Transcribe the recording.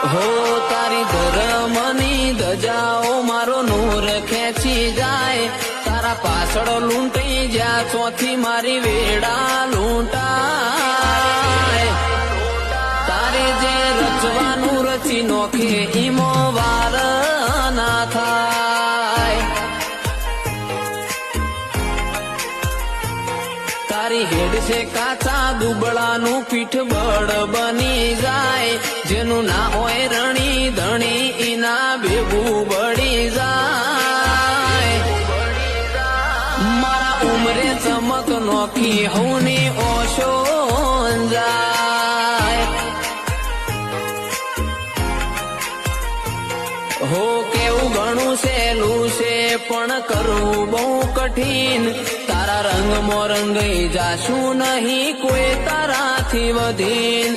હો તારી ધર્મની ધજાઓ મારો નૂર ખેંચી જાય, તારા પાછળ લૂંટાઈ જ્યાં ચોથી મારી વેડા લૂંટાય, તારે જે રચવાનું રચી નોખે ઈમો વાર ના થાય, તારી હેડ છે કાચા દુબળાનું પીઠ બળ બની જાય, જેનું ના હોય રણી ધણી ઈના ભેગું બળી જાય, મારા ઉમરે ચમક નોખી હવની ઓશો જાય, હો કેવું ઘણું સહેલું છે પણ કરવું બહુ કઠિન, તારા રંગમાં રંગાઈ જાશું નહીં કોઈ તારાથી વધીન,